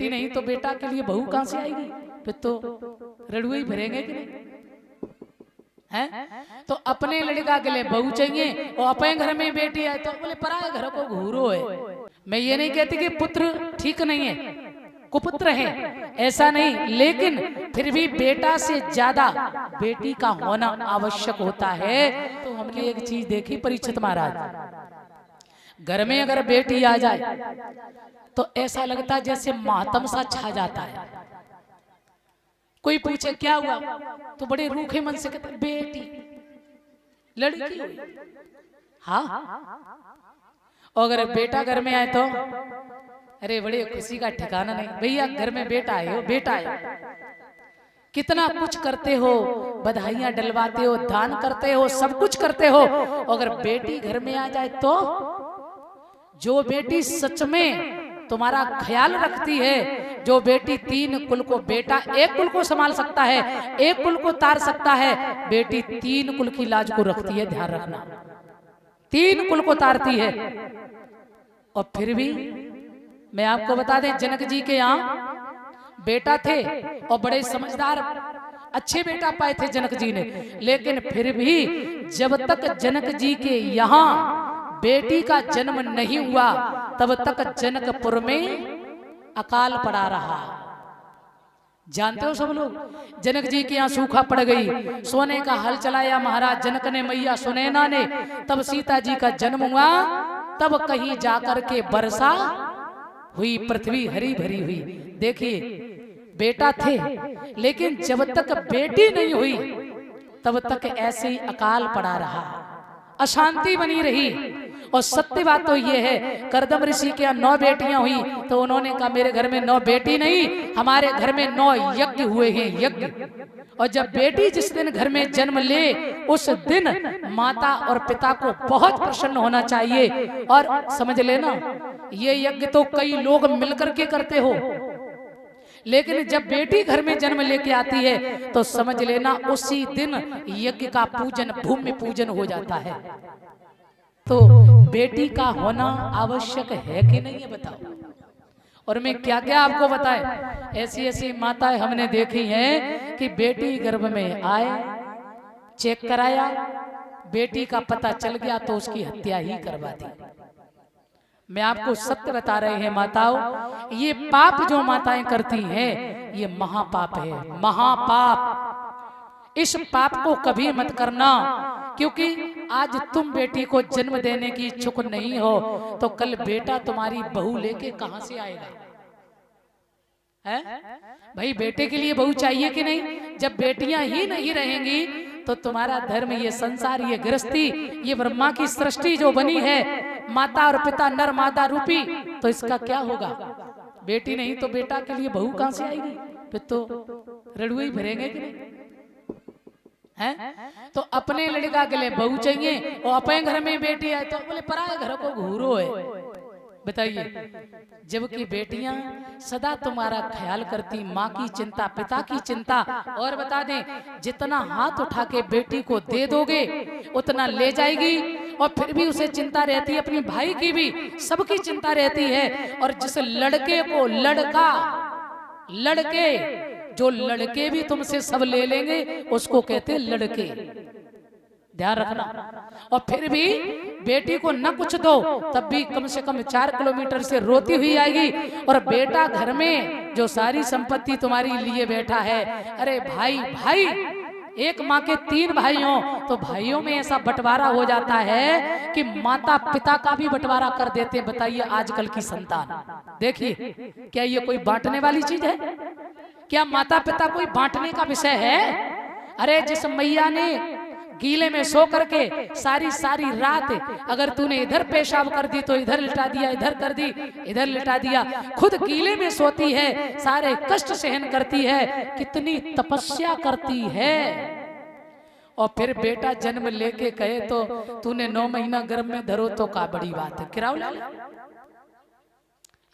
बेटी नहीं तो बेटा के लिए बहू कहां से आएगी? फिर तो रड़ुए ही भरेंगे कि नहीं हैं? तो अपने लड़का के लिए बहू चाहिए और अपने घर में बेटी है तो बोले पराए घर को घूरो है। मैं ये नहीं कहती कि पुत्र ठीक नहीं है, कुपुत्र है, ऐसा नहीं, लेकिन फिर भी बेटा से ज्यादा बेटी का होना आवश्यक होता है। तो हमने एक चीज देखी परीक्षित महाराज, घर में अगर बेटी आ जाए तो ऐसा लगता है जैसे मातम सा छा जाता है। कोई पूछे क्या हुआ तो बड़े रूखे मन से कहते बेटी लड़की हुई। हाँ, और अगर बेटा घर में आए तो अरे बड़े खुशी का ठिकाना नहीं। भैया घर में बेटा आए हो, बेटा आए, कितना कुछ करते हो, बधाइयां डलवाते हो, दान करते हो, सब कुछ करते हो। अगर बेटी घर में आ जाए तो जो बेटी सच में तुम्हारा ख्याल रखती है, जो बेटी 3 कुल को, बेटा 1 कुल को संभाल सकता है, 1 कुल को तार सकता है, बेटी 3 कुल की लाज को रखती है, ध्यान रखना, 3 कुल को तारती है। और फिर भी मैं आपको बता दें, जनक जी के यहाँ बेटा थे और बड़े समझदार अच्छे बेटा पाए थे जनक जी ने, लेकिन फिर भी जब तक जनक जी के यहाँ बेटी का जन्म नहीं हुआ तब तक जनकपुर में अकाल पड़ा रहा। जानते हो सब लोग, जनक जी के यहाँ सूखा पड़ गई, सोने का हल चलाया महाराज जनक ने, मैया सुनैना ने, तब सीता जी का जन्म हुआ, तब कहीं जाकर के वर्षा हुई, पृथ्वी हरी भरी हुई। देखिए बेटा थे, लेकिन जब तक बेटी नहीं हुई तब तक ऐसे ही अकाल पड़ा रहा, अशांति बनी रही। और सत्य बात तो ये है, करदम ऋषि के यहाँ 9 बेटियां हुई तो उन्होंने कहा मेरे घर में 9 बेटी नहीं, हमारे घर में 9 यज्ञ हुए हैं, यज्ञ। और जब बेटी जिस दिन घर में जन्म ले उस दिन माता और पिता को बहुत प्रसन्न होना चाहिए। और समझ लेना ये यज्ञ तो कई लोग मिलकर के करते हो, लेकिन जब बेटी घर में जन्म लेके आती है तो समझ लेना उसी दिन यज्ञ का पूजन, भूमि पूजन हो जाता है। तो बेटी का होना आवश्यक है कि नहीं है बताओ। और मैं क्या क्या आपको बताए, ऐसी ऐसी माताएं हमने देखी हैं कि बेटी गर्भ में आए, चेक कराया, बेटी का पता चल गया तो उसकी हत्या ही करवा दी। मैं आपको सत्य बता रहे हैं माताओं, ये पाप जो माताएं करती हैं ये महापाप है, महापाप। इस पाप को कभी मत करना, क्योंकि आज तुम बेटी को जन्म देने की इच्छुक नहीं हो तो कल बेटा तुम्हारी बहू लेके कहां से आएगा? है भाई, बेटे के लिए बहू चाहिए कि नहीं? जब बेटियां ही नहीं रहेंगी तो तुम्हारा धर्म, ये संसार, ये गृहस्थी, ये ब्रह्मा की सृष्टि जो बनी है, माता और पिता नर मादा रूपी, तो इसका क्या होगा? बेटी नहीं तो बेटा के लिए बहू कहां से आएगी? फिर तो रड़ुए ही भरेंगे कि नहीं हैं? तो अपने लड़का के लिए बहू चाहिए और अपने घर में बेटी है तो बोले पराए घर को घूरो है। बताइए, जबकि बेटियां सदा तुम्हारा ख्याल करती, माँ की चिंता, पिता की चिंता। और बता दें, जितना हाथ उठा के बेटी को दे दोगे उतना ले जाएगी, और फिर भी उसे चिंता रहती है, अपनी भाई की भी, सबकी चिंता रहती है। और जिस लड़के को लड़के जो लड़के भी तुमसे सब ले लेंगे उसको कहते लड़के, ध्यान रखना। और फिर भी बेटी को न कुछ दो तब भी कम से कम 4 किलोमीटर से रोती हुई आएगी। और बेटा घर में जो सारी संपत्ति तुम्हारी लिए बैठा है, अरे भाई, एक माँ के 3 भाई हों तो भाइयों में ऐसा बंटवारा हो जाता है कि माता पिता का भी बंटवारा कर देते। बताइए आजकल की संतान, देखिए क्या ये कोई बांटने वाली चीज है? क्या माता पिता कोई बांटने का विषय है? अरे जिस मैया ने गीले में सो करके सारी रात अगर तूने इधर पेशाब कर दी तो इधर लिटा दिया, इधर कर दी इधर लिटा दिया, खुद गीले में सोती है, सारे कष्ट सहन करती है, कितनी तपस्या करती है। और फिर बेटा जन्म लेके कहे तो तूने 9 महीना गर्भ में धरो तो का बड़ी बात है। किराओ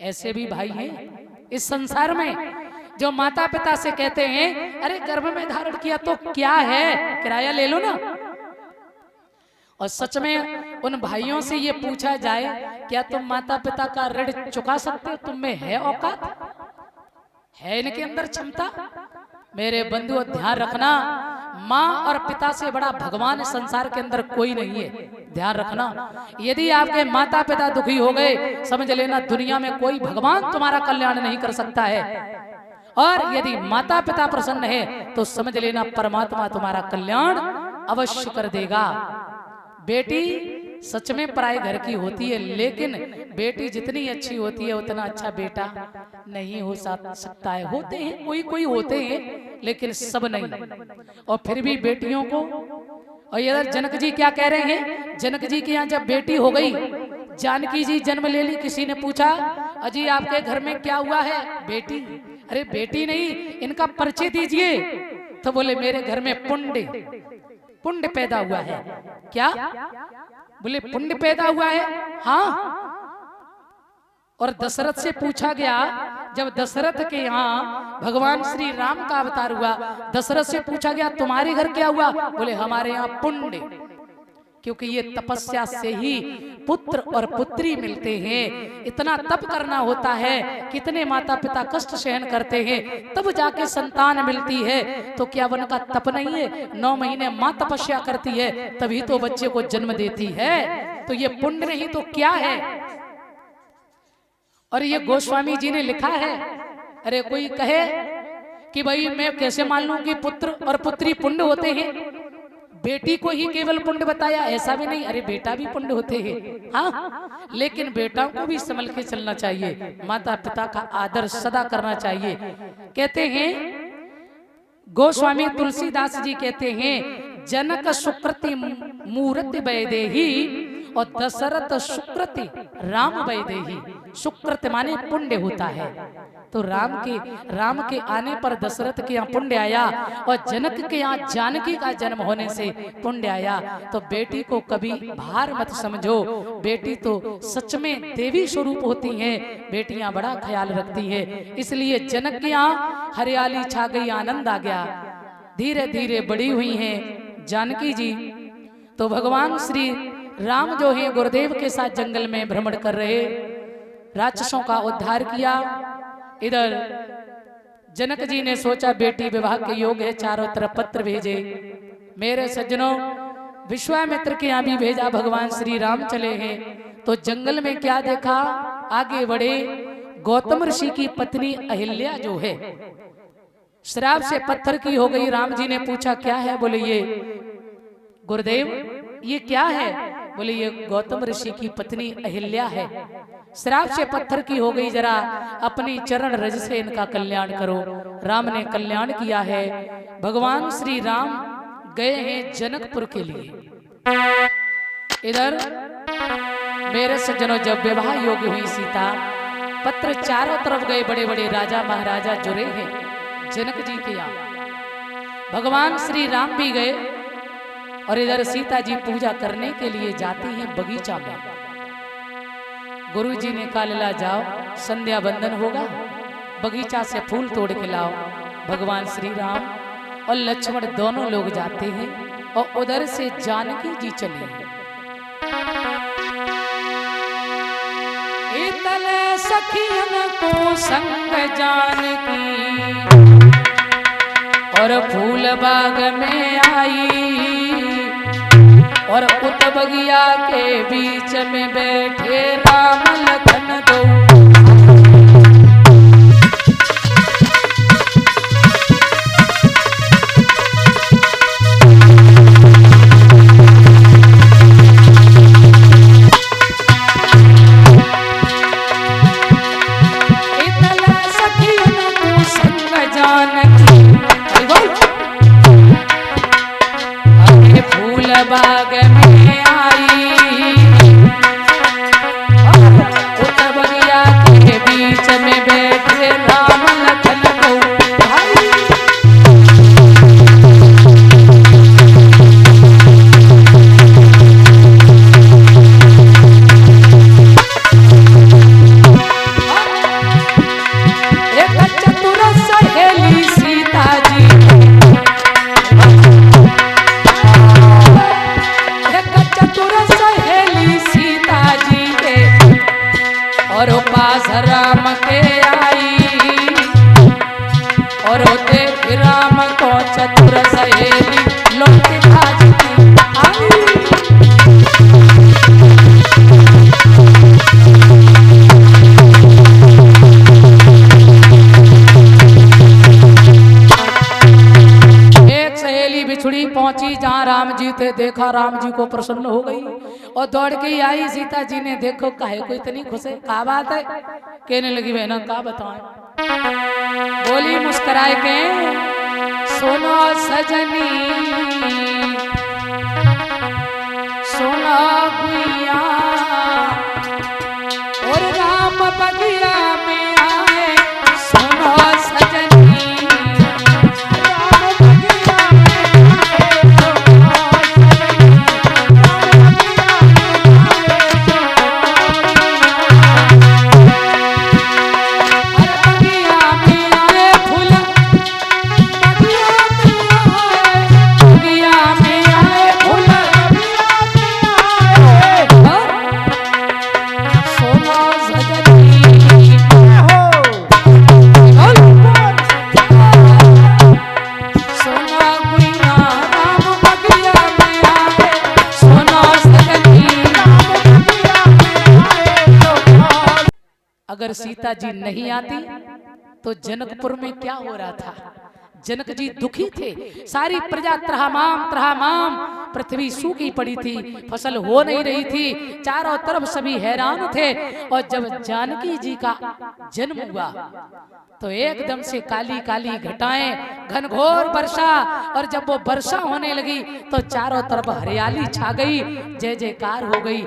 ऐसे भी भाई हैं इस संसार में जो माता पिता से कहते हैं अरे गर्भ में धारण किया तो क्या है, किराया ले लो ना। और सच में उन भाइयों से ये पूछा जाए क्या तुम माता पिता का ऋण चुका सकते हो? तुम में है औकात? है इनके अंदर क्षमता। मेरे बंधुओं ध्यान रखना, माँ और पिता से बड़ा भगवान संसार के अंदर कोई नहीं है। ध्यान रखना, यदि आपके माता पिता दुखी हो गए, समझ लेना दुनिया में कोई भगवान तुम्हारा कल्याण नहीं कर सकता है। और यदि माता पिता प्रसन्न है तो समझ लेना परमात्मा तुम्हारा कल्याण अवश्य कर देगा। बेटी सच में पराए घर की होती है, लेकिन बेटी जितनी अच्छी होती है उतना अच्छा बेटा नहीं हो सकता है। होते हैं कोई कोई होते हैं, लेकिन सब नहीं। और फिर भी बेटियों को, और इधर जनक जी क्या कह रहे हैं, जनक जी के यहाँ जब बेटी हो गई, जानकी जी जन्म ले ली, किसी ने पूछा अजी आपके घर में क्या हुआ है? बेटी। अरे बेटी नहीं, इनका परिचय दीजिए। तो बोले मेरे घर में पुण्य पैदा हुआ है। क्या? बोले पुण्य पैदा हुआ है। हाँ। और दशरथ से पूछा गया, जब दशरथ के यहाँ भगवान श्री राम का अवतार हुआ, दशरथ से पूछा गया तुम्हारे घर क्या हुआ? बोले हमारे यहाँ पुण्य, क्योंकि ये तपस्या से ही पुत्र और पुत्री मिलते हैं। इतना तप करना होता है, कितने माता पिता कष्ट सहन करते हैं, तब जाके संतान मिलती है। तो क्या वन का तप नहीं है? 9 महीने माँ तपस्या करती है, तभी तो बच्चे को जन्म देती है। तो ये पुण्य नहीं तो क्या है? और ये गोस्वामी जी ने लिखा है। अरे कोई कहे कि भाई मैं कैसे मान लूं कि पुत्र और पुत्री पुण्य होते हैं, बेटी को ही केवल पुण्य बताया, ऐसा भी नहीं। अरे बेटा भी पुण्य होते हैं, हाँ, लेकिन बेटाओं को भी संभल के चलना चाहिए, माता पिता का आदर सदा करना चाहिए। कहते हैं गोस्वामी तुलसीदास जी कहते हैं, जनक सुकृति मूर्ति वैदेही और दशरथ सुकृति राम वैदेही। सुकृत माने पुण्य होता है। तो राम के आने पर दशरथ के यहाँ पुण्य आया, और जनक के यहाँ जानकी का जन्म होने से पुण्य आया। तो बेटी को कभी भार मत समझो, बेटी तो सच में देवी स्वरूप होती हैं। बेटियां बड़ा ख्याल रखती है, इसलिए जनक के यहाँ हरियाली छा गई, आनंद आ गया। धीरे धीरे बड़ी हुई हैं जानकी जी। तो भगवान श्री राम जो है गुरुदेव के साथ जंगल में भ्रमण कर रहे, राक्षसों का उद्धार किया। इधर जनक जी ने सोचा बेटी विवाह के योग है, चारों तरफ पत्र भेजे। मेरे सज्जनों, विश्वामित्र के यहाँ भी भेजा, भगवान श्री राम चले हैं। तो जंगल में क्या देखा, आगे बढ़े, गौतम ऋषि की पत्नी अहिल्या जो है श्राप से पत्थर की हो गई। राम जी ने पूछा क्या है? बोले ये गुरुदेव ये क्या है? बोले ये गौतम ऋषि की पत्नी अहिल्या है, श्राप से पत्थर की हो गई, जरा अपनी चरण रज से इनका कल्याण करो। राम ने कल्याण किया है। भगवान श्री राम गए हैं जनकपुर के लिए। इधर मेरे सज्जनों, जब विवाह योग्य हुई सीता, पत्र चारों तरफ गए, बड़े बड़े राजा महाराजा जुड़े हैं जनक जी के यहाँ। भगवान श्री राम भी गए, और इधर सीता जी पूजा करने के लिए जाती हैं बगीचा में। गुरु जी ने कहा लला जाओ, संध्या बंदन होगा, बगीचा से फूल तोड़ के लाओ। भगवान श्री राम और लक्ष्मण दोनों लोग जाते हैं, और उधर से जानकी जी चली। इतले सखियन को संग जानकी और फूल बाग में आई, और उत बगिया के बीच में बैठे राम लखन दो। इतला सखियन को संग जानकी, अरे फूल बाग में आई, उत बगिया के और देख राम को चतुर सहेली लौट भाजती आई। बिछुड़ी पहुंची जहां राम जी थे, देखा राम जी को प्रसन्न हो गई और दौड़ के आई। सीता जी ने देखो काहे को इतनी खुश है, क्या बात है? कहने लगी बहना क्या बताएं। बोली मुस्कुराए के सुनो सजनी सुनो गुइया और राम बगिया में आए सुनो सजनी। अगर सीता जी नहीं आती तो जनकपुर में क्या हो रहा था? जनक जी दुखी थे, सारी प्रजा त्रहामाम, पृथ्वी सूखी पड़ी थी, फसल हो नहीं रही थी, चारों तरफ सभी हैरान थे। और जब जानकी जी का जन्म हुआ तो एकदम से काली काली घटाएं, घनघोर वर्षा, और जब वो वर्षा होने लगी तो चारों तरफ हरियाली छा गई, जय जयकार हो गई।